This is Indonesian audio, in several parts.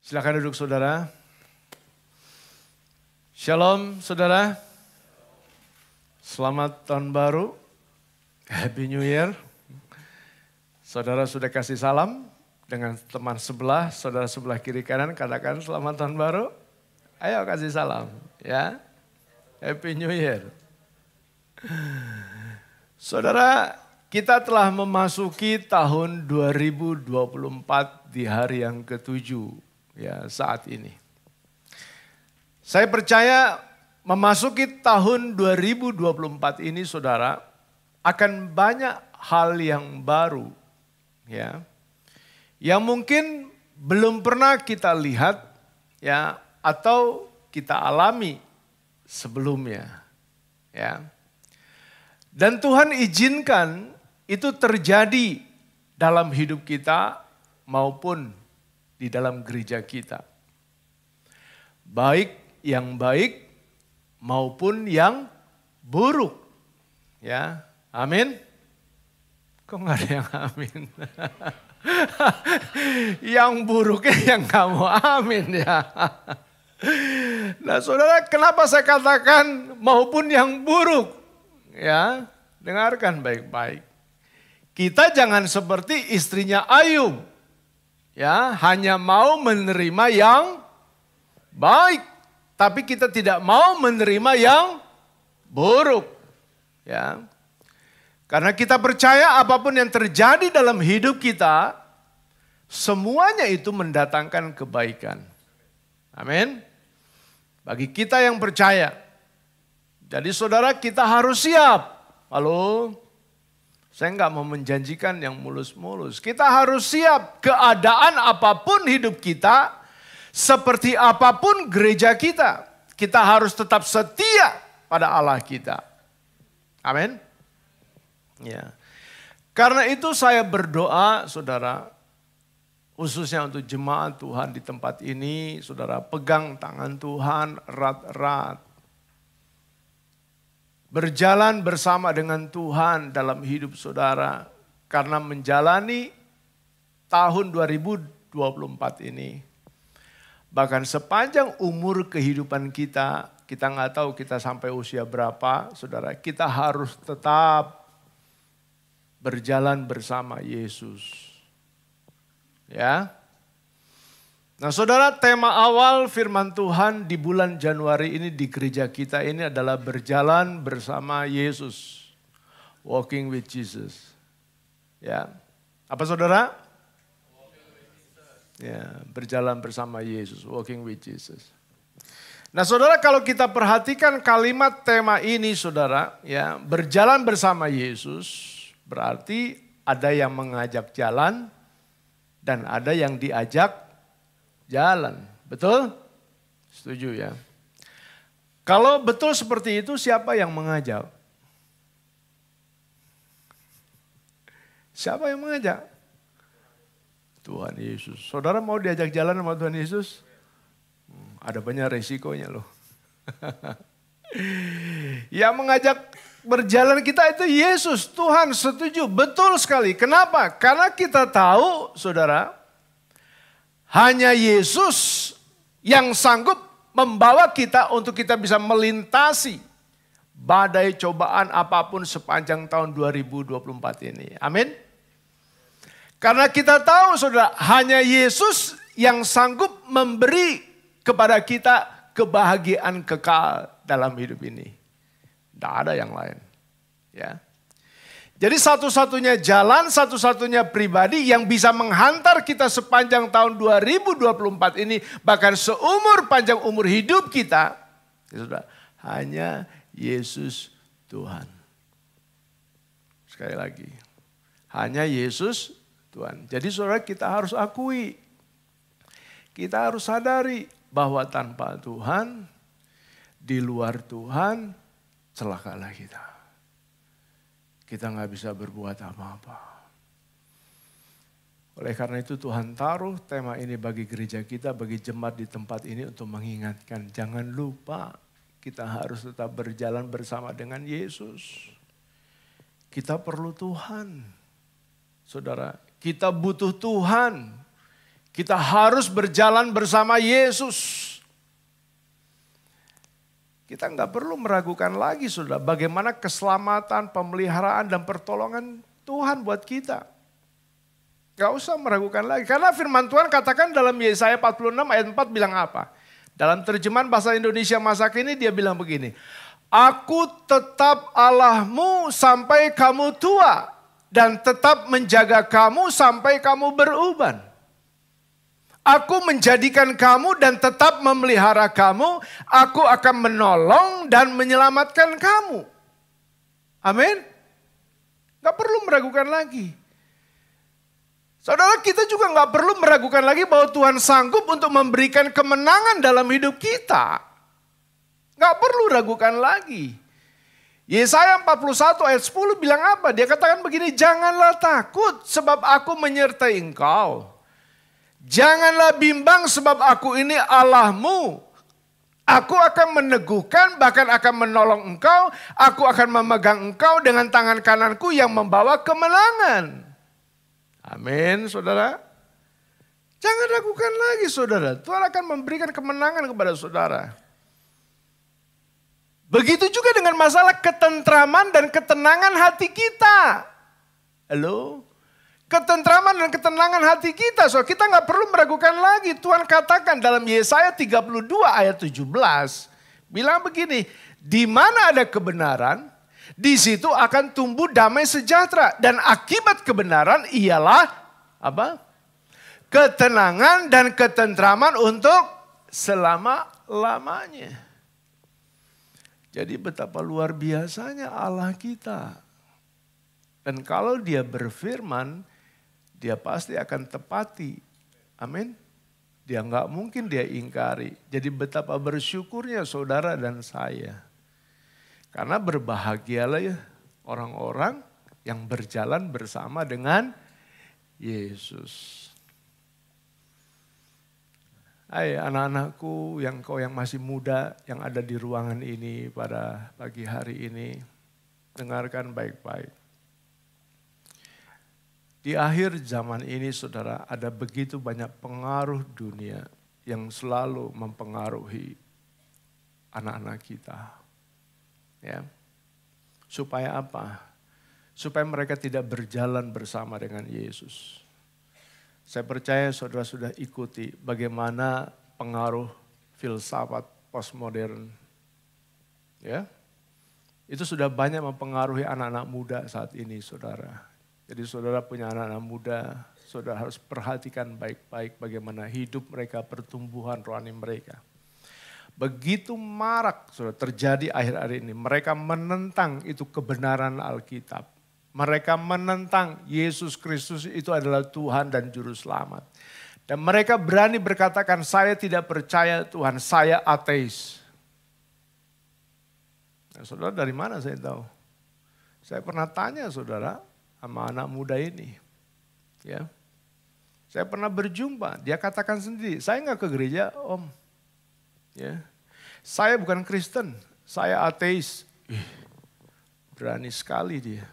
Silakan duduk saudara. Shalom saudara. Selamat tahun baru. Happy New Year. Saudara sudah kasih salam dengan teman sebelah, saudara sebelah kiri kanan katakan selamat tahun baru. Ayo kasih salam ya. Happy New Year. Saudara, kita telah memasuki tahun 2024 di hari yang ke-7. Ya, saat ini. Saya percaya memasuki tahun 2024 ini saudara akan banyak hal yang baru ya. Yang mungkin belum pernah kita lihat ya atau kita alami sebelumnya ya. Dan Tuhan izinkan itu terjadi dalam hidup kita maupun di dalam gereja kita. Baik yang baik maupun yang buruk. Ya, amin. Kok gak ada yang amin? Yang buruknya yang kamu amin ya. Nah saudara, kenapa saya katakan maupun yang buruk? Ya, dengarkan baik-baik. Kita jangan seperti istrinya Ayub. Ya, hanya mau menerima yang baik, tapi kita tidak mau menerima yang buruk. Ya. Karena kita percaya apapun yang terjadi dalam hidup kita, semuanya itu mendatangkan kebaikan. Amin. Bagi kita yang percaya. Jadi saudara, kita harus siap. Halo. Saya enggak mau menjanjikan yang mulus-mulus. Kita harus siap keadaan apapun hidup kita, seperti apapun gereja kita. Kita harus tetap setia pada Allah kita. Amin. Ya. Karena itu saya berdoa saudara, khususnya untuk jemaat Tuhan di tempat ini, saudara pegang tangan Tuhan erat-erat. Berjalan bersama dengan Tuhan dalam hidup saudara. Karena menjalani tahun 2024 ini. Bahkan sepanjang umur kehidupan kita, kita nggak tahu kita sampai usia berapa saudara. Kita harus tetap berjalan bersama Yesus. Ya. Nah saudara, tema awal firman Tuhan di bulan Januari ini di gereja kita ini adalah berjalan bersama Yesus. Walking with Jesus. Ya. Apa saudara? Ya, berjalan bersama Yesus. Walking with Jesus. Nah saudara, kalau kita perhatikan kalimat tema ini saudara, ya, berjalan bersama Yesus berarti ada yang mengajak jalan dan ada yang diajak jalan, betul? Setuju ya. Kalau betul seperti itu, siapa yang mengajak? Siapa yang mengajak? Tuhan Yesus. Saudara mau diajak jalan sama Tuhan Yesus? Ada banyak resikonya loh. Yang mengajak berjalan kita itu Yesus, Tuhan, setuju, betul sekali. Kenapa? Karena kita tahu, saudara, hanya Yesus yang sanggup membawa kita untuk kita bisa melintasi badai cobaan apapun sepanjang tahun 2024 ini. Amin. Karena kita tahu saudara, hanya Yesus yang sanggup memberi kepada kita kebahagiaan kekal dalam hidup ini. Tidak ada yang lain. Ya. Jadi satu-satunya jalan, satu-satunya pribadi yang bisa menghantar kita sepanjang tahun 2024 ini, bahkan seumur panjang umur hidup kita, ya sudah, hanya Yesus Tuhan. Sekali lagi, hanya Yesus Tuhan. Jadi saudara, kita harus akui, kita harus sadari bahwa tanpa Tuhan, di luar Tuhan, celakalah kita. Kita nggak bisa berbuat apa-apa. Oleh karena itu Tuhan taruh tema ini bagi gereja kita, bagi jemaat di tempat ini untuk mengingatkan. Jangan lupa kita harus tetap berjalan bersama dengan Yesus. Kita perlu Tuhan. Saudara, kita butuh Tuhan. Kita harus berjalan bersama Yesus. Kita nggak perlu meragukan lagi saudara, bagaimana keselamatan, pemeliharaan, dan pertolongan Tuhan buat kita. Gak usah meragukan lagi. Karena firman Tuhan katakan dalam Yesaya 46 ayat 4 bilang apa? Dalam terjemahan bahasa Indonesia masa kini dia bilang begini. Aku tetap Allahmu sampai kamu tua. Dan tetap menjaga kamu sampai kamu beruban. Aku menjadikan kamu dan tetap memelihara kamu. Aku akan menolong dan menyelamatkan kamu. Amin. Gak perlu meragukan lagi. Saudara, kita juga gak perlu meragukan lagi bahwa Tuhan sanggup untuk memberikan kemenangan dalam hidup kita. Gak perlu ragukan lagi. Yesaya 41 ayat 10 bilang apa? Dia katakan begini, janganlah takut sebab aku menyertai engkau. Janganlah bimbang sebab aku ini Allahmu. Aku akan meneguhkan bahkan akan menolong engkau. Aku akan memegang engkau dengan tangan kananku yang membawa kemenangan. Amin saudara. Jangan ragukan lagi saudara. Tuhan akan memberikan kemenangan kepada saudara. Begitu juga dengan masalah ketentraman dan ketenangan hati kita. Halo? Ketentraman dan ketenangan hati kita. So, kita gak perlu meragukan lagi. Tuhan katakan dalam Yesaya 32 ayat 17. Bilang begini. Di mana ada kebenaran, di situ akan tumbuh damai sejahtera. Dan akibat kebenaran ialah apa? Ketenangan dan ketentraman untuk selama-lamanya. Jadi betapa luar biasanya Allah kita. Dan kalau dia berfirman, dia pasti akan tepati. Amin. Dia nggak mungkin dia ingkari. Jadi betapa bersyukurnya saudara dan saya. Karena berbahagialah ya orang-orang yang berjalan bersama dengan Yesus. Hai anak-anakku yang masih muda yang ada di ruangan ini pada pagi hari ini. Dengarkan baik-baik. Di akhir zaman ini saudara ada begitu banyak pengaruh dunia yang selalu mempengaruhi anak-anak kita. Ya. Supaya apa? Supaya mereka tidak berjalan bersama dengan Yesus. Saya percaya saudara sudah ikuti bagaimana pengaruh filsafat postmodern. Ya. Itu sudah banyak mempengaruhi anak-anak muda saat ini saudara. Jadi saudara punya anak-anak muda, saudara harus perhatikan baik-baik bagaimana hidup mereka, pertumbuhan rohani mereka. Begitu marak saudara terjadi akhir-akhir ini, mereka menentang itu kebenaran Alkitab. Mereka menentang Yesus Kristus itu adalah Tuhan dan Juru Selamat. Dan mereka berani berkatakan, saya tidak percaya Tuhan, saya ateis. Nah, saudara dari mana saya tahu? Saya pernah tanya saudara sama anak muda ini. Ya, saya pernah berjumpa, dia katakan sendiri, saya nggak ke gereja om. Ya, saya bukan Kristen, saya ateis. Berani sekali dia.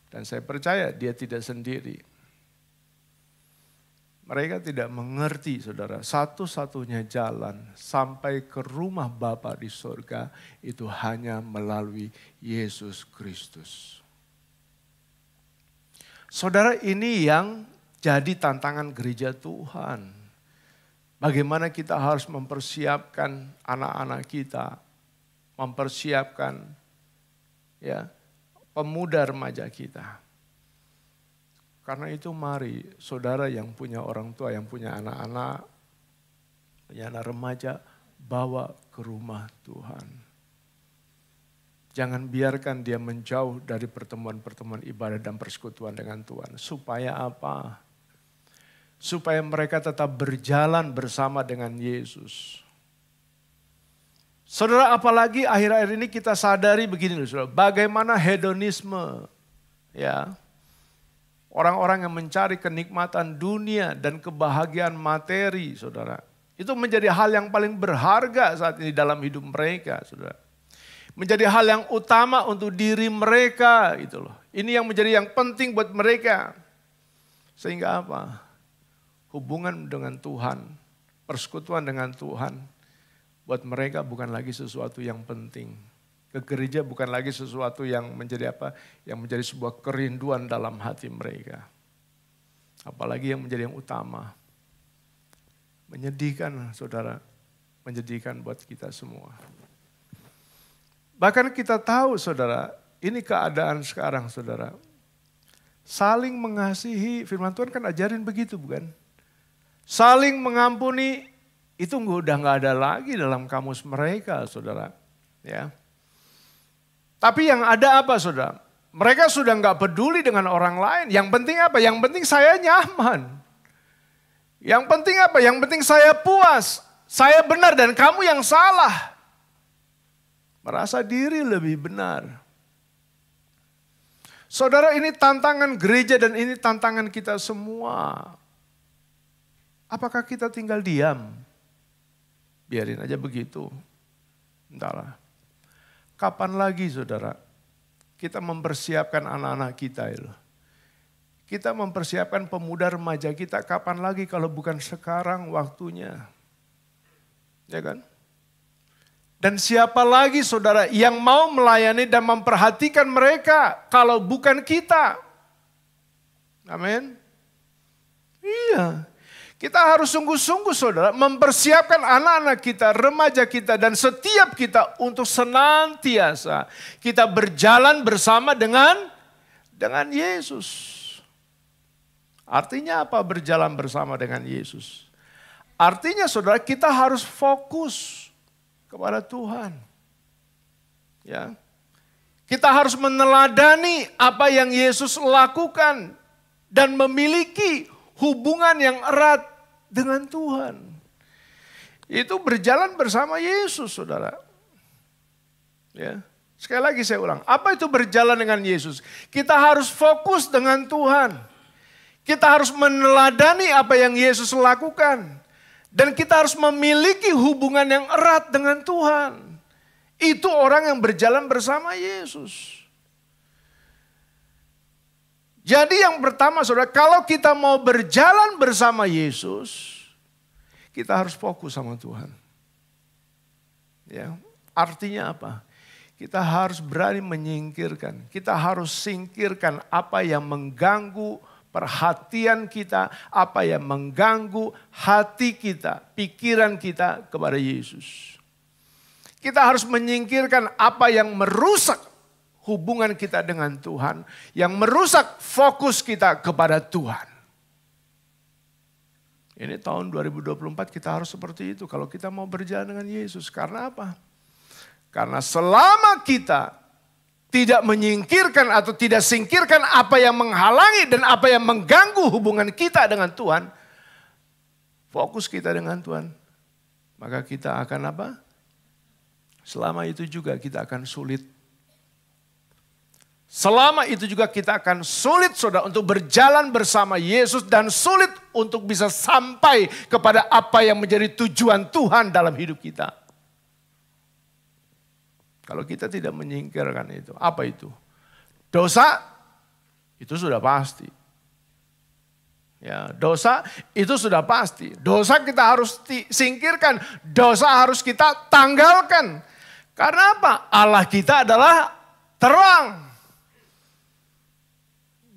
Dan saya percaya dia tidak sendiri. Mereka tidak mengerti saudara, satu-satunya jalan sampai ke rumah Bapa di surga itu hanya melalui Yesus Kristus. Saudara, ini yang jadi tantangan gereja Tuhan. Bagaimana kita harus mempersiapkan anak-anak kita, mempersiapkan ya pemuda remaja kita. Karena itu mari saudara yang punya orang tua, yang punya anak-anak, punya anak remaja, bawa ke rumah Tuhan. Jangan biarkan dia menjauh dari pertemuan-pertemuan ibadah dan persekutuan dengan Tuhan. Supaya apa? Supaya mereka tetap berjalan bersama dengan Yesus. Saudara, apalagi akhir-akhir ini kita sadari begini, saudara, bagaimana hedonisme, ya, orang-orang yang mencari kenikmatan dunia dan kebahagiaan materi, saudara, itu menjadi hal yang paling berharga saat ini dalam hidup mereka, saudara. Menjadi hal yang utama untuk diri mereka, gitu loh. Ini yang menjadi yang penting buat mereka. Sehingga apa? hubungan dengan Tuhan, persekutuan dengan Tuhan, buat mereka bukan lagi sesuatu yang penting. Ke gereja bukan lagi sesuatu yang menjadi apa? Yang menjadi sebuah kerinduan dalam hati mereka. Apalagi yang menjadi yang utama. Menyedihkan, saudara. Menyedihkan buat kita semua. Bahkan kita tahu, saudara, ini keadaan sekarang, saudara. Saling mengasihi, firman Tuhan kan ajarin begitu, bukan? Saling mengampuni, itu udah nggak ada lagi dalam kamus mereka, saudara. Ya. Tapi yang ada apa, saudara? Mereka sudah nggak peduli dengan orang lain. Yang penting apa? Yang penting saya nyaman. Yang penting apa? Yang penting saya puas. Saya benar dan kamu yang salah. Merasa diri lebih benar. Saudara, ini tantangan gereja dan ini tantangan kita semua. Apakah kita tinggal diam? Biarin aja begitu. Entahlah. Kapan lagi, saudara, kita mempersiapkan anak-anak kita itu? Kita mempersiapkan pemuda remaja kita kapan lagi kalau bukan sekarang waktunya? Ya kan? Dan siapa lagi, saudara, yang mau melayani dan memperhatikan mereka kalau bukan kita? Amin. Iya. Kita harus sungguh-sungguh, saudara, mempersiapkan anak-anak kita, remaja kita, dan setiap kita untuk senantiasa kita berjalan bersama dengan Yesus. Artinya apa berjalan bersama dengan Yesus? Artinya, saudara, kita harus fokus kepada Tuhan. Ya. Kita harus meneladani apa yang Yesus lakukan dan memiliki hubungan yang erat dengan Tuhan. Itu berjalan bersama Yesus, saudara. Ya. Sekali lagi saya ulang, apa itu berjalan dengan Yesus? Kita harus fokus dengan Tuhan. Kita harus meneladani apa yang Yesus lakukan. Dan kita harus memiliki hubungan yang erat dengan Tuhan. Itu orang yang berjalan bersama Yesus. Jadi yang pertama, saudara, kalau kita mau berjalan bersama Yesus, kita harus fokus sama Tuhan. Ya, artinya apa? Kita harus berani menyingkirkan. Kita harus singkirkan apa yang mengganggu perhatian kita, apa yang mengganggu hati kita, pikiran kita kepada Yesus. Kita harus menyingkirkan apa yang merusak hubungan kita dengan Tuhan, yang merusak fokus kita kepada Tuhan. Ini tahun 2024 kita harus seperti itu kalau kita mau berjalan dengan Yesus. Karena apa? Karena selama kita tidak menyingkirkan atau tidak singkirkan apa yang menghalangi dan apa yang mengganggu hubungan kita dengan Tuhan, fokus kita dengan Tuhan, maka kita akan apa? Selama itu juga kita akan sulit. Selama itu juga kita akan sulit, saudara, untuk berjalan bersama Yesus dan sulit untuk bisa sampai kepada apa yang menjadi tujuan Tuhan dalam hidup kita. Kalau kita tidak menyingkirkan itu, apa itu? Dosa, itu sudah pasti. Ya, dosa itu sudah pasti. Dosa kita harus singkirkan, dosa harus kita tanggalkan. Karena apa? Allah kita adalah terang.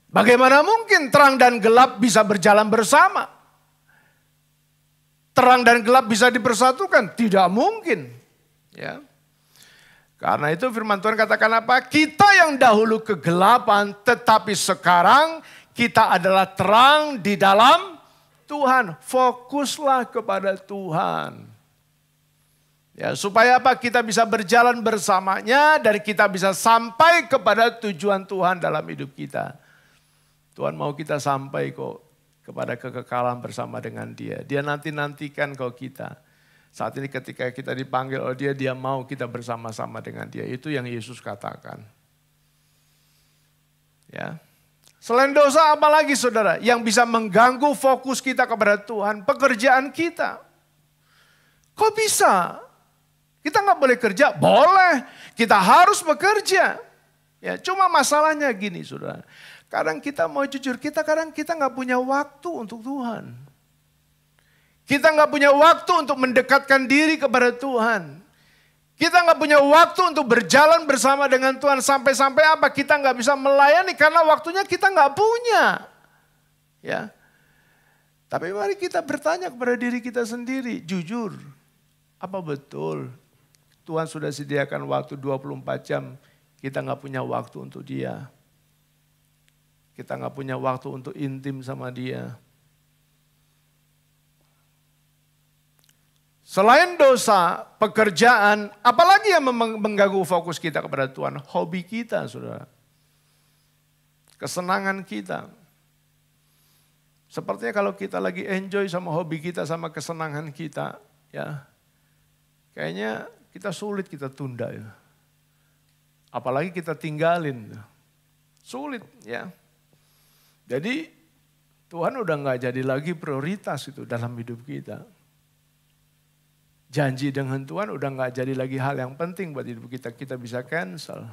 Bagaimana mungkin terang dan gelap bisa berjalan bersama? Terang dan gelap bisa dipersatukan? Tidak mungkin. Ya. Karena itu firman Tuhan katakan apa? Kita yang dahulu kegelapan tetapi sekarang kita adalah terang di dalam Tuhan. Fokuslah kepada Tuhan. Ya, supaya apa? Kita bisa berjalan bersamanya dan kita bisa sampai kepada tujuan Tuhan dalam hidup kita. Tuhan mau kita sampai kok kepada kekekalan bersama dengan Dia. Dia nanti-nantikan kok kita. Saat ini ketika kita dipanggil oleh Dia mau kita bersama-sama dengan Dia. Itu yang Yesus katakan. Ya. Selain dosa apa lagi, saudara? Yang bisa mengganggu fokus kita kepada Tuhan, pekerjaan kita. Kok bisa? Kita nggak boleh kerja? Boleh. Kita harus bekerja. Ya, cuma masalahnya gini, saudara. Kadang kita mau jujur, kadang kita nggak punya waktu untuk Tuhan. Kita nggak punya waktu untuk mendekatkan diri kepada Tuhan. Kita nggak punya waktu untuk berjalan bersama dengan Tuhan. Sampai-sampai apa? Kita nggak bisa melayani karena waktunya kita nggak punya. Ya. Tapi mari kita bertanya kepada diri kita sendiri. Jujur, apa betul Tuhan sudah sediakan waktu 24 jam. Kita nggak punya waktu untuk Dia. Kita nggak punya waktu untuk intim sama Dia. Selain dosa, pekerjaan, apalagi yang mengganggu fokus kita kepada Tuhan? Hobi kita, saudara. Kesenangan kita. Sepertinya kalau kita lagi enjoy sama hobi kita, sama kesenangan kita, ya, kayaknya kita sulit kita tunda ya. Apalagi kita tinggalin. Sulit ya. Jadi Tuhan udah gak jadi lagi prioritas itu dalam hidup kita. Janji dengan Tuhan udah gak jadi lagi hal yang penting buat hidup kita. Kita bisa cancel.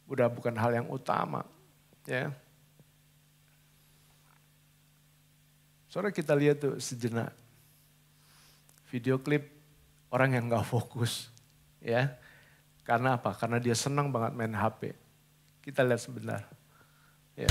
Udah bukan hal yang utama. Ya. Saudara, kita lihat tuh sejenak. Video klip orang yang gak fokus. Ya. Karena apa? Karena dia senang banget main HP. Kita lihat sebentar. Ya.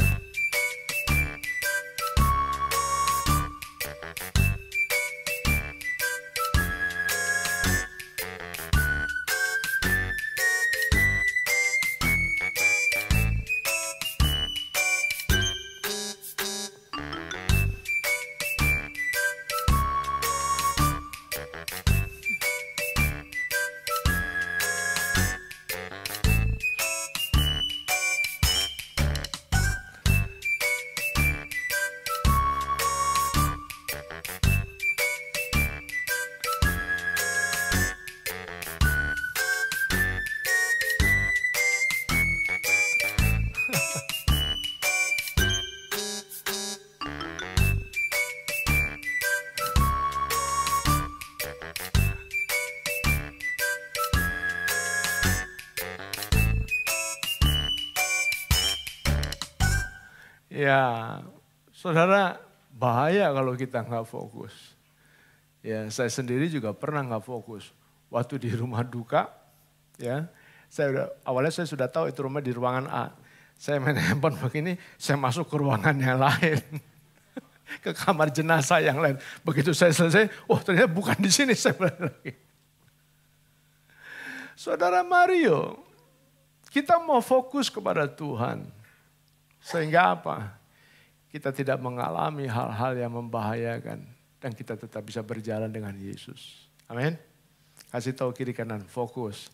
Ya, saudara, bahaya kalau kita nggak fokus. Ya, saya sendiri juga pernah nggak fokus. Waktu di rumah duka, ya, awalnya saya sudah tahu itu rumah di ruangan A. Saya main handphone begini, saya masuk ke ruangan yang lain. Ke kamar jenazah yang lain. Begitu saya selesai, oh ternyata bukan di sini, saya balik lagi. Saudara Mario, kita mau fokus kepada Tuhan. Sehingga apa? Kita tidak mengalami hal-hal yang membahayakan. Dan kita tetap bisa berjalan dengan Yesus. Amin. Kasih tahu kiri kanan, fokus.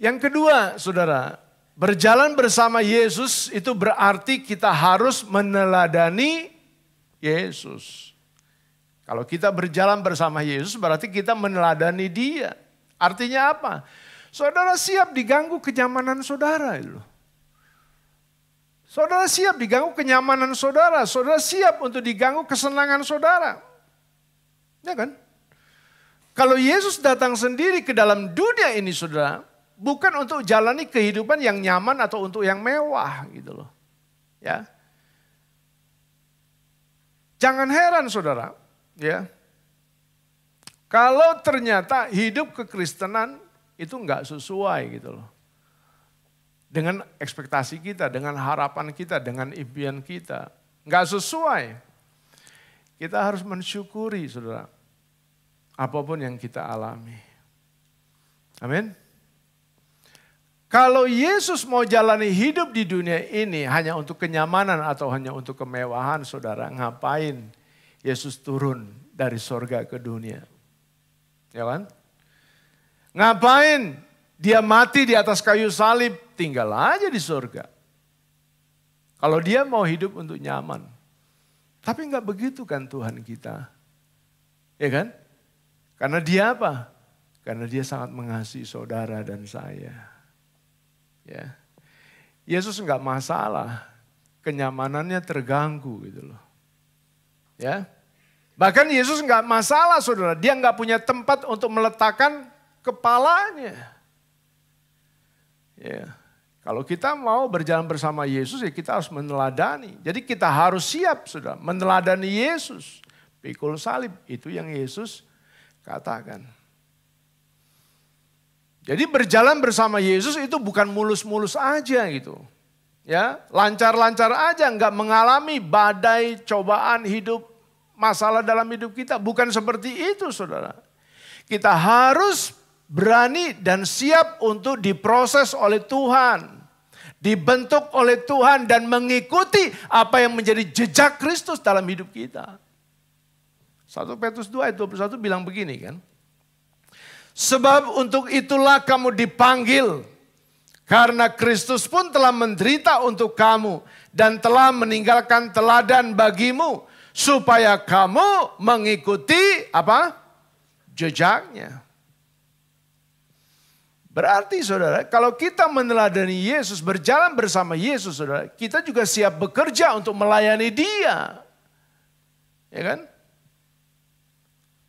Yang kedua, saudara, berjalan bersama Yesus itu berarti kita harus meneladani Yesus. Kalau kita berjalan bersama Yesus berarti kita meneladani Dia. Artinya apa? Saudara siap diganggu kenyamanan saudara itu. Saudara siap diganggu kenyamanan saudara. Saudara siap untuk diganggu kesenangan saudara. Ya kan? Kalau Yesus datang sendiri ke dalam dunia ini saudara, bukan untuk jalani kehidupan yang nyaman atau untuk yang mewah gitu loh. Ya. Jangan heran saudara, ya. Kalau ternyata hidup kekristenan itu enggak sesuai gitu loh. Dengan ekspektasi kita, dengan harapan kita, dengan impian kita. Enggak sesuai. Kita harus mensyukuri saudara. Apapun yang kita alami. Amin. Kalau Yesus mau jalani hidup di dunia ini hanya untuk kenyamanan atau hanya untuk kemewahan saudara. Ngapain Yesus turun dari sorga ke dunia? Ya kan? Ngapain dia mati di atas kayu salib, tinggal aja di surga. Kalau dia mau hidup untuk nyaman. Tapi enggak begitu kan Tuhan kita. Ya kan? Karena dia apa? Karena dia sangat mengasihi saudara dan saya. Ya. Yesus enggak masalah. Kenyamanannya terganggu gitu loh. Ya. Bahkan Yesus enggak masalah saudara, dia enggak punya tempat untuk meletakkan kepalanya. Ya. Kalau kita mau berjalan bersama Yesus ya kita harus meneladani. Jadi kita harus siap sudah meneladani Yesus. Pikul salib itu yang Yesus katakan. Jadi berjalan bersama Yesus itu bukan mulus-mulus aja gitu. Ya, lancar-lancar aja, nggak mengalami badai, cobaan hidup, masalah dalam hidup kita. Bukan seperti itu saudara. Kita harus berani dan siap untuk diproses oleh Tuhan. Dibentuk oleh Tuhan dan mengikuti apa yang menjadi jejak Kristus dalam hidup kita. 1 Petrus 2 ayat 21 bilang begini kan. Sebab untuk itulah kamu dipanggil. Karena Kristus pun telah menderita untuk kamu. Dan telah meninggalkan teladan bagimu. Supaya kamu mengikuti apa? Jejaknya. Berarti saudara, kalau kita meneladani Yesus, berjalan bersama Yesus saudara. Kita juga siap bekerja untuk melayani dia. Ya kan?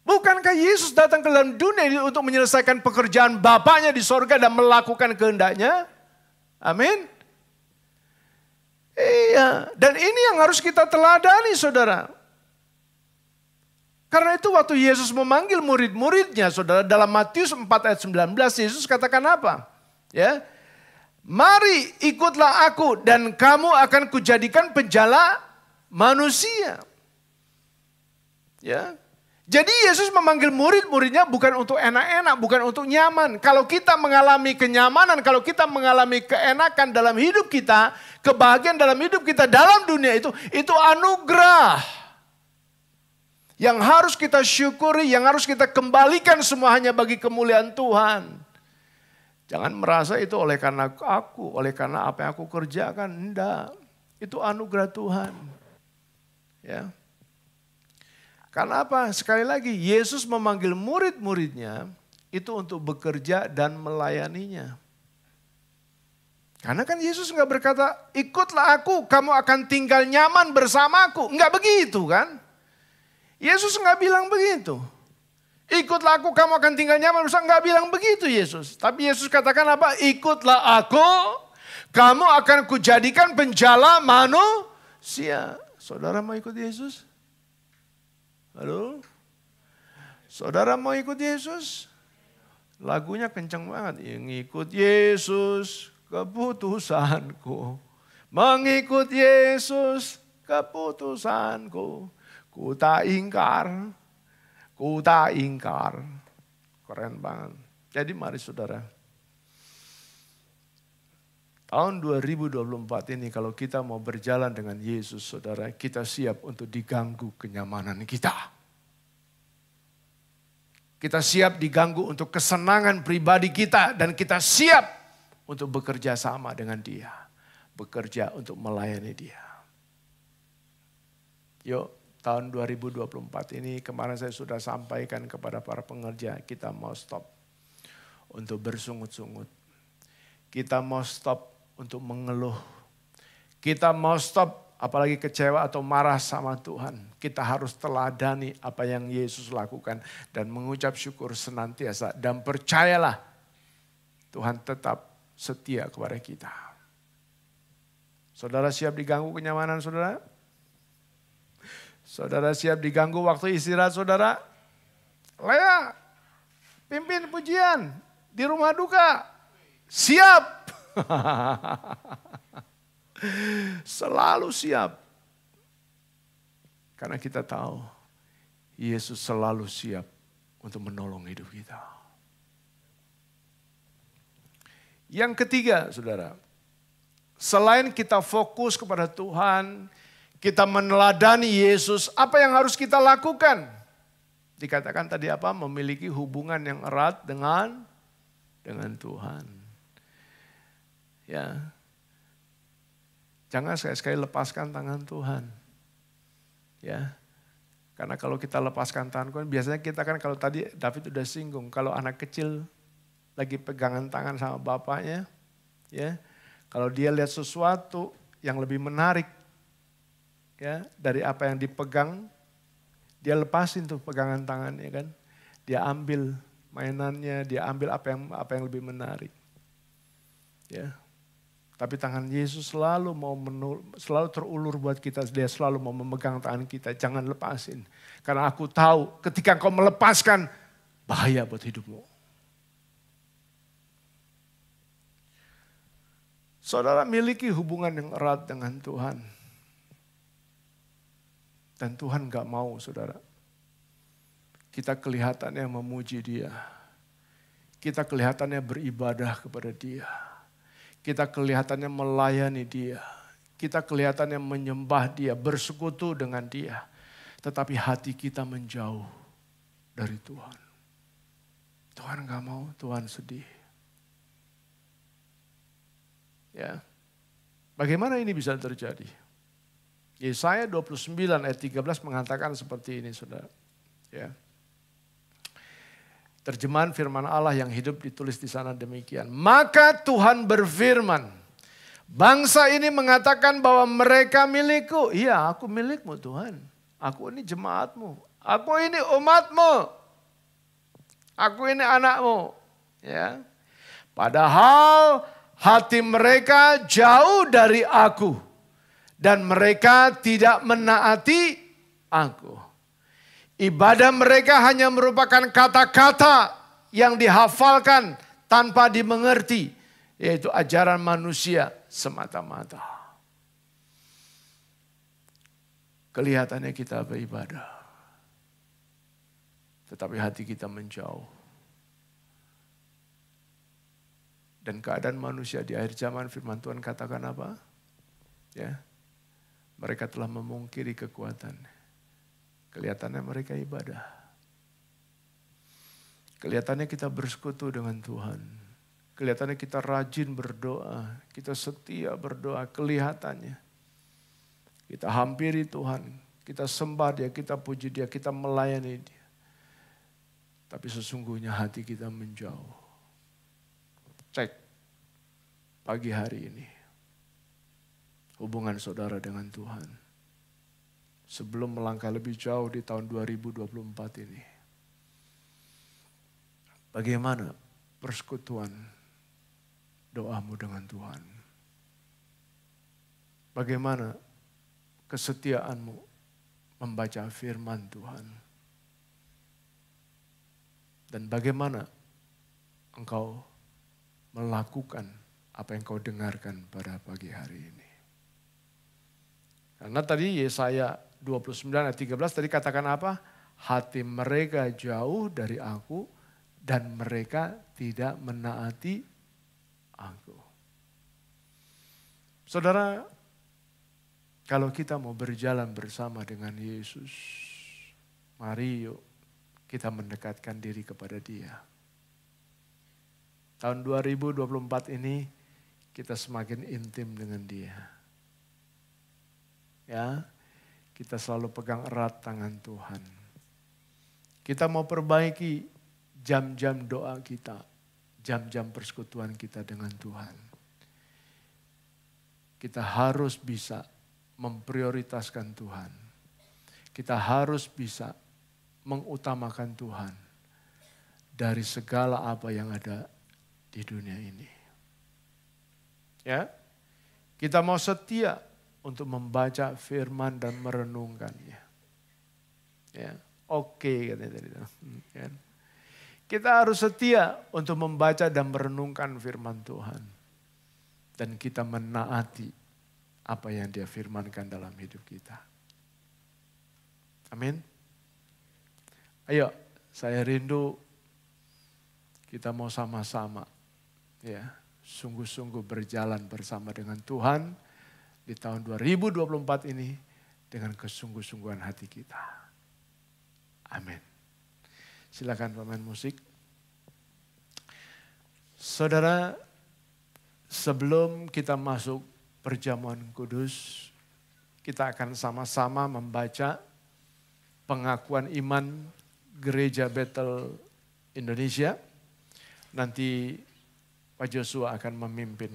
Bukankah Yesus datang ke dalam dunia ini untuk menyelesaikan pekerjaan Bapaknya di sorga dan melakukan kehendaknya? Amin. Iya, dan ini yang harus kita teladani saudara. Karena itu waktu Yesus memanggil murid-muridnya saudara, dalam Matius 4 ayat 19 Yesus katakan apa? Ya, mari ikutlah aku dan kamu akan kujadikan penjala manusia. Ya. Jadi Yesus memanggil murid-muridnya bukan untuk enak-enak, bukan untuk nyaman. Kalau kita mengalami kenyamanan, kalau kita mengalami keenakan dalam hidup kita, kebahagiaan dalam hidup kita dalam dunia itu anugerah. Yang harus kita syukuri, yang harus kita kembalikan semua hanya bagi kemuliaan Tuhan. Jangan merasa itu oleh karena aku, oleh karena apa yang aku kerjakan. Enggak, itu anugerah Tuhan. Ya. Karena apa? Sekali lagi, Yesus memanggil murid-muridnya itu untuk bekerja dan melayaninya. Karena kan Yesus nggak berkata, ikutlah aku, kamu akan tinggal nyaman bersamaku. Nggak begitu kan? Yesus nggak bilang begitu. Ikutlah aku, kamu akan tinggal nyaman bersama. Nggak bilang begitu Yesus. Tapi Yesus katakan apa? Ikutlah aku, kamu akan kujadikan penjala manusia. Saudara mau ikut Yesus? Halo? Saudara mau ikut Yesus? Lagunya kencang banget. Mengikut Yesus keputusanku. Mengikut Yesus keputusanku. Ku tak ingkar. Ku tak ingkar. Keren banget. Jadi mari saudara. Tahun 2024 ini kalau kita mau berjalan dengan Yesus saudara, kita siap untuk diganggu kenyamanan kita. Kita siap diganggu untuk kesenangan pribadi kita dan kita siap untuk bekerja sama dengan dia. Bekerja untuk melayani dia. Yuk, tahun 2024 ini kemarin saya sudah sampaikan kepada para pengerja, kita mau stop untuk bersungut-sungut. Kita mau stop untuk mengeluh. Kita mau stop apalagi kecewa atau marah sama Tuhan. Kita harus teladani apa yang Yesus lakukan dan mengucap syukur senantiasa. Dan percayalah Tuhan tetap setia kepada kita. Saudara siap diganggu kenyamanan saudara? Saudara siap diganggu waktu istirahat saudara? Lea, pimpin pujian di rumah duka. Siap. Selalu siap. Karena kita tahu Yesus selalu siap untuk menolong hidup kita. Yang ketiga saudara, selain kita fokus kepada Tuhan, kita meneladani Yesus, apa yang harus kita lakukan? Dikatakan tadi apa? Memiliki hubungan yang erat dengan Tuhan. Ya, jangan sekali-sekali lepaskan tangan Tuhan. Ya, karena kalau kita lepaskan tangan Tuhan, biasanya kita kan kalau tadi David udah singgung, kalau anak kecil lagi pegangan tangan sama bapaknya, ya, kalau dia lihat sesuatu yang lebih menarik, ya, dari apa yang dipegang, dia lepasin tuh pegangan tangannya kan, dia ambil mainannya, dia ambil apa yang lebih menarik, ya. Tapi tangan Yesus selalu selalu terulur buat kita. Dia selalu mau memegang tangan kita. Jangan lepasin. Karena aku tahu ketika engkau melepaskan, bahaya buat hidupmu. Saudara miliki hubungan yang erat dengan Tuhan. Dan Tuhan gak mau saudara. Kita kelihatannya memuji Dia. Kita kelihatannya beribadah kepada Dia. Kita kelihatannya melayani Dia. Kita kelihatannya menyembah Dia, bersekutu dengan Dia. Tetapi hati kita menjauh dari Tuhan. Tuhan gak mau, Tuhan sedih. Ya. Bagaimana ini bisa terjadi? Yesaya 29 ayat 13 mengatakan seperti ini, saudara. Ya. Terjemahan firman Allah yang hidup ditulis di sana demikian. Maka Tuhan berfirman, bangsa ini mengatakan bahwa mereka milikku. Iya, aku milikmu Tuhan. Aku ini jemaatmu. Aku ini umatmu. Aku ini anakmu. Ya. Padahal hati mereka jauh dari aku. Dan mereka tidak menaati aku. Ibadah mereka hanya merupakan kata-kata yang dihafalkan tanpa dimengerti. Yaitu ajaran manusia semata-mata. Kelihatannya kita beribadah. Tetapi hati kita menjauh. Dan keadaan manusia di akhir zaman firman Tuhan katakan apa? Ya, mereka telah memungkiri kekuatan. Kelihatannya mereka ibadah. Kelihatannya kita bersekutu dengan Tuhan. Kelihatannya kita rajin berdoa. Kita setia berdoa. Kelihatannya. Kita hampiri Tuhan. Kita sembah Dia. Kita puji Dia. Kita melayani Dia. Tapi sesungguhnya hati kita menjauh. Cek pagi hari ini. Hubungan saudara dengan Tuhan. Sebelum melangkah lebih jauh di tahun 2024 ini. Bagaimana persekutuan doamu dengan Tuhan? Bagaimana kesetiaanmu membaca firman Tuhan? Dan bagaimana engkau melakukan apa yang kau dengarkan pada pagi hari ini? Karena tadi Yesaya 29 ayat 13 tadi katakan apa? Hati mereka jauh dari aku dan mereka tidak menaati aku. Saudara, kalau kita mau berjalan bersama dengan Yesus, mari yuk kita mendekatkan diri kepada Dia. Tahun 2024 ini kita semakin intim dengan Dia. Ya, kita selalu pegang erat tangan Tuhan. Kita mau perbaiki jam-jam doa kita, jam-jam persekutuan kita dengan Tuhan. Kita harus bisa memprioritaskan Tuhan. Kita harus bisa mengutamakan Tuhan dari segala apa yang ada di dunia ini. Ya, kita mau setia untuk membaca firman dan merenungkannya. Ya, oke katanya tadi. Ya. Kita harus setia untuk membaca dan merenungkan firman Tuhan. Dan kita menaati apa yang Dia firmankan dalam hidup kita. Amin. Ayo, saya rindu kita mau sama-sama ya, sungguh-sungguh berjalan bersama dengan Tuhan di tahun 2024 ini dengan kesungguh-sungguhan hati kita. Amin. Silakan pemain musik. Saudara, sebelum kita masuk perjamuan kudus, kita akan sama-sama membaca pengakuan iman Gereja Bethel Indonesia. Nanti Pak Joshua akan memimpin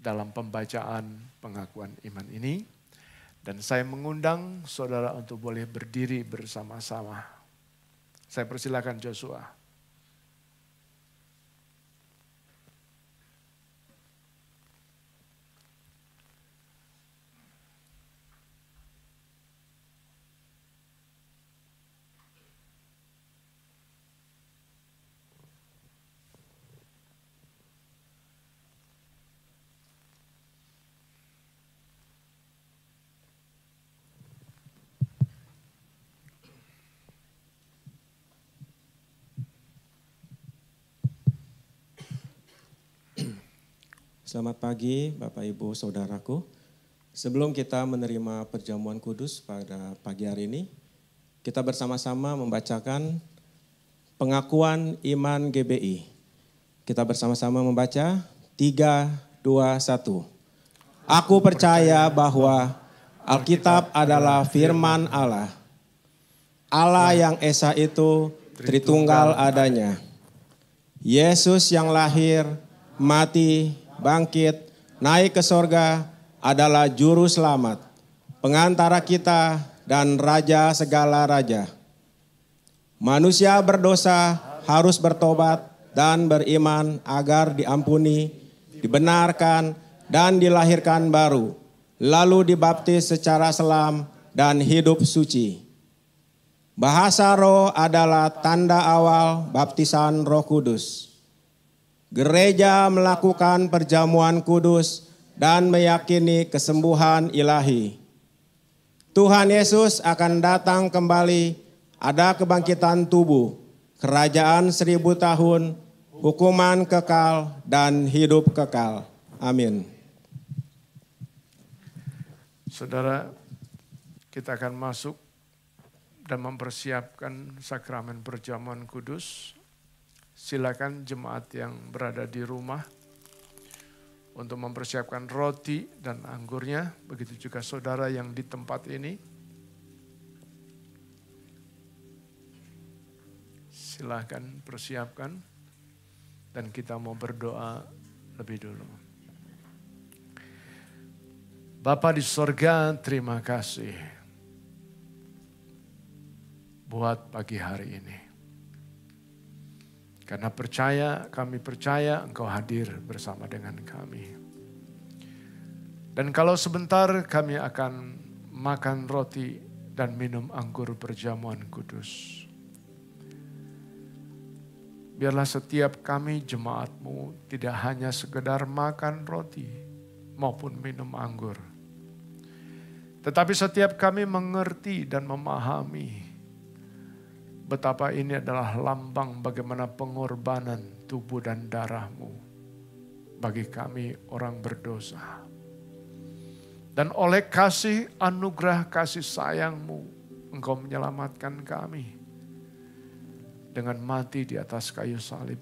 dalam pembacaan pengakuan iman ini. Dan saya mengundang saudara untuk boleh berdiri bersama-sama. Saya persilakan Joshua. Selamat pagi Bapak Ibu Saudaraku. Sebelum kita menerima perjamuan kudus pada pagi hari ini, kita bersama-sama membacakan pengakuan iman GBI. Kita bersama-sama membaca 3, 2, 1. Aku percaya bahwa Alkitab adalah firman Allah. Allah yang Esa itu Tritunggal adanya. Yesus yang lahir, mati, bangkit, naik ke sorga adalah juru selamat, pengantara kita dan raja segala raja. Manusia berdosa harus bertobat dan beriman agar diampuni, dibenarkan, dan dilahirkan baru, lalu dibaptis secara selam dan hidup suci. Bahasa roh adalah tanda awal baptisan Roh Kudus. Gereja melakukan perjamuan kudus dan meyakini kesembuhan ilahi. Tuhan Yesus akan datang kembali, ada kebangkitan tubuh, kerajaan 1000 tahun, hukuman kekal, dan hidup kekal. Amin. Saudara, kita akan masuk dan mempersiapkan sakramen perjamuan kudus. Silakan jemaat yang berada di rumah untuk mempersiapkan roti dan anggurnya. Begitu juga saudara yang di tempat ini. Silakan persiapkan dan kita mau berdoa lebih dulu. Bapa di sorga, terima kasih buat pagi hari ini. Karena kami percaya Engkau hadir bersama dengan kami. Dan kalau sebentar kami akan makan roti dan minum anggur perjamuan kudus. Biarlah setiap kami jemaat-Mu tidak hanya sekedar makan roti maupun minum anggur. Tetapi setiap kami mengerti dan memahami betapa ini adalah lambang bagaimana pengorbanan tubuh dan darah-Mu bagi kami orang berdosa. Dan oleh kasih anugerah kasih sayang-Mu, Engkau menyelamatkan kami dengan mati di atas kayu salib,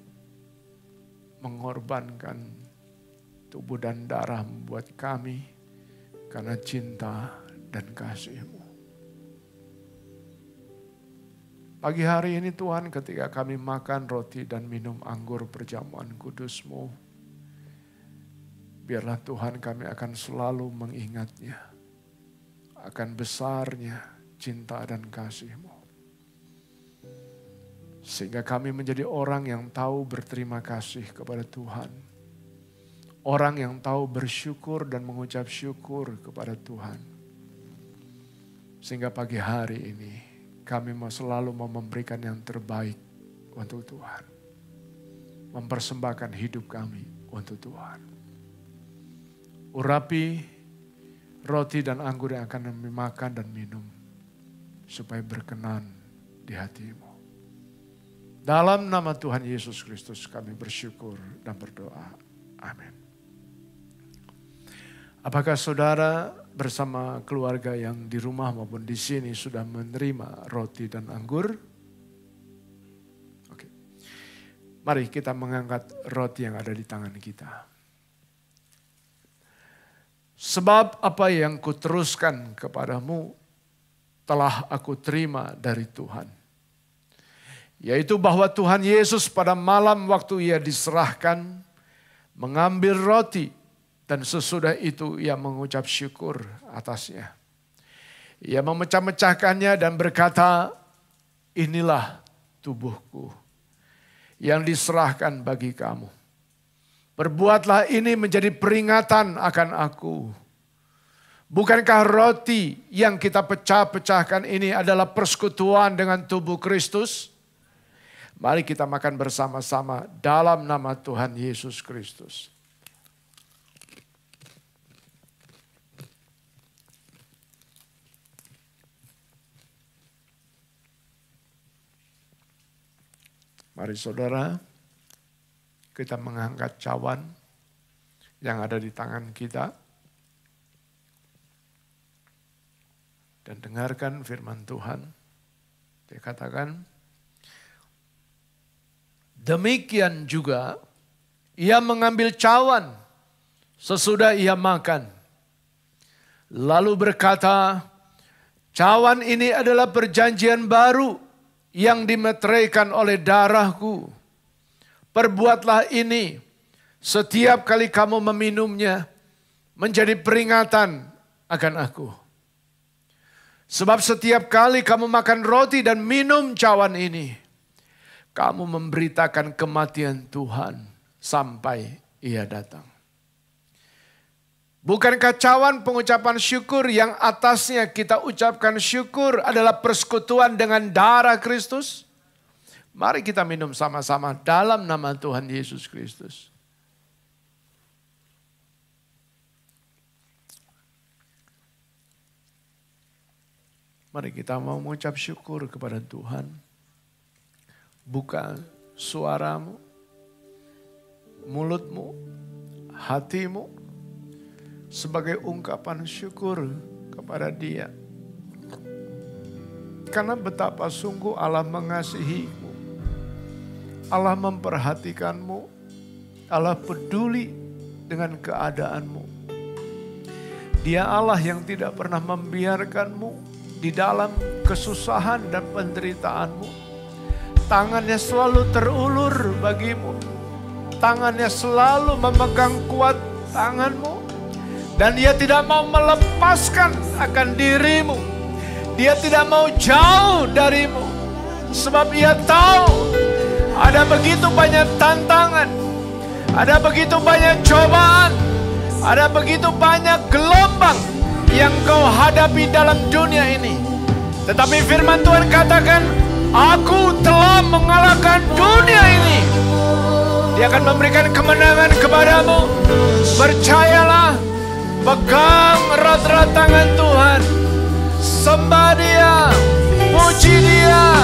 mengorbankan tubuh dan darah buat kami karena cinta dan kasih-Mu. Pagi hari ini Tuhan, ketika kami makan roti dan minum anggur perjamuan kudus-Mu, biarlah Tuhan kami akan selalu mengingatnya akan besarnya cinta dan kasih-Mu. Sehingga kami menjadi orang yang tahu berterima kasih kepada Tuhan. Orang yang tahu bersyukur dan mengucap syukur kepada Tuhan. Sehingga pagi hari ini kami mau selalu memberikan yang terbaik untuk Tuhan. Mempersembahkan hidup kami untuk Tuhan. Urapi roti dan anggur yang akan kami makan dan minum. Supaya berkenan di hati-Mu. Dalam nama Tuhan Yesus Kristus kami bersyukur dan berdoa. Amin. Apakah saudara bersama keluarga yang di rumah maupun di sini sudah menerima roti dan anggur? Oke. Mari kita mengangkat roti yang ada di tangan kita. Sebab apa yang kuteruskan kepadamu telah aku terima dari Tuhan. Yaitu bahwa Tuhan Yesus pada malam waktu Ia diserahkan mengambil roti dan sesudah itu Ia mengucap syukur atasnya. Ia memecah-mecahkannya dan berkata, inilah tubuhku yang diserahkan bagi kamu. Perbuatlah ini menjadi peringatan akan aku. Bukankah roti yang kita pecah-pecahkan ini adalah persekutuan dengan tubuh Kristus? Mari kita makan bersama-sama dalam nama Tuhan Yesus Kristus. Mari saudara, kita mengangkat cawan yang ada di tangan kita. Dan dengarkan firman Tuhan. Dia katakan, demikian juga ia mengambil cawan sesudah ia makan. Lalu berkata, cawan ini adalah perjanjian baru yang dimeteraikan oleh darahku. Perbuatlah ini setiap kali kamu meminumnya menjadi peringatan akan aku. Sebab setiap kali kamu makan roti dan minum cawan ini, kamu memberitakan kematian Tuhan sampai ia datang. Bukankah cawan pengucapan syukur yang atasnya kita ucapkan syukur adalah persekutuan dengan darah Kristus? Mari kita minum sama-sama dalam nama Tuhan Yesus Kristus. Mari kita mau mengucap syukur kepada Tuhan. Buka suaramu, mulutmu, hatimu sebagai ungkapan syukur kepada Dia. Karena betapa sungguh Allah mengasihimu, Allah memperhatikanmu, Allah peduli dengan keadaanmu. Dia Allah yang tidak pernah membiarkanmu di dalam kesusahan dan penderitaanmu. Tangannya selalu terulur bagimu. Tangannya selalu memegang kuat tanganmu. Dan Dia tidak mau melepaskan akan dirimu. Dia tidak mau jauh darimu. Sebab Ia tahu ada begitu banyak tantangan. Ada begitu banyak cobaan. Ada begitu banyak gelombang yang kau hadapi dalam dunia ini. Tetapi firman Tuhan katakan, aku telah mengalahkan dunia ini. Dia akan memberikan kemenangan kepadamu. Percayalah, pegang erat-erat tangan Tuhan. Sembah Dia, puji Dia,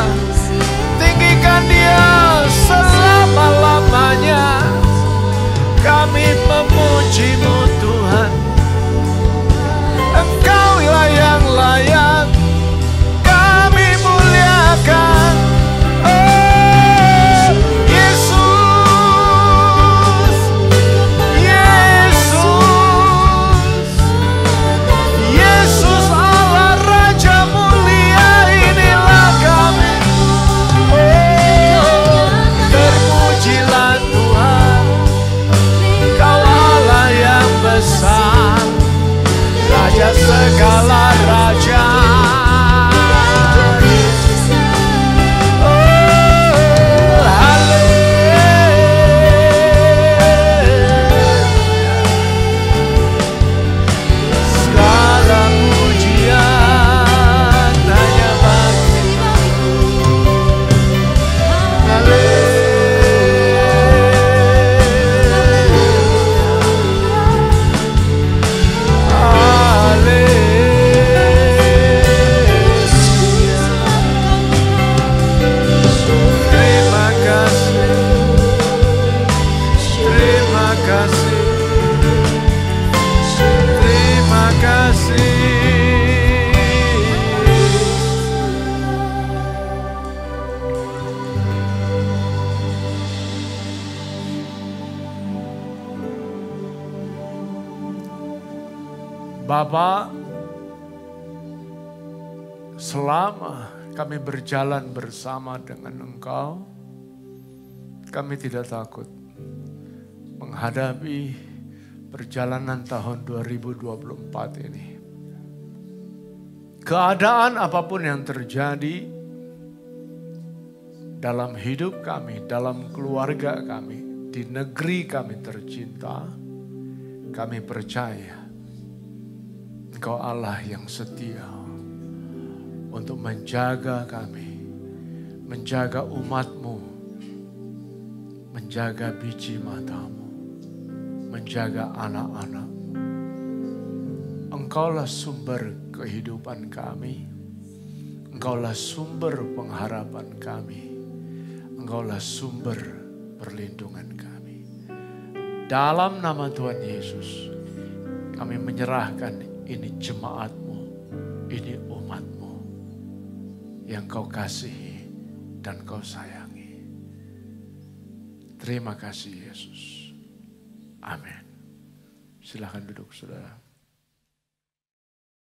tinggikan Dia selama-lamanya. Kami memuji-Mu Tuhan. Engkau-lah yang layak kami muliakan. Oh Yesus, Yesus, Yesus Allah Raja mulia, inilah kami. Oh terpujilah Tuhan, Kau Allah yang besar, Raja segala raja. Oh, haleluya. Segala pujian hanya bagi-Mu. Haleluya. Bapa, selama kami berjalan bersama dengan Engkau, kami tidak takut menghadapi perjalanan tahun 2024 ini. Keadaan apapun yang terjadi dalam hidup kami, dalam keluarga kami, di negeri kami tercinta, kami percaya Engkau Allah yang setia untuk menjaga kami, menjaga umat-Mu, menjaga biji mata-Mu, menjaga anak-anak-Mu. Engkaulah sumber kehidupan kami, Engkaulah sumber pengharapan kami, Engkaulah sumber perlindungan kami. dalam nama Tuhan Yesus, kami menyerahkan ini jemaat-Mu, ini umat-Mu yang Kau kasihi dan Kau sayangi. Terima kasih Yesus. Amin. Silakan duduk saudara.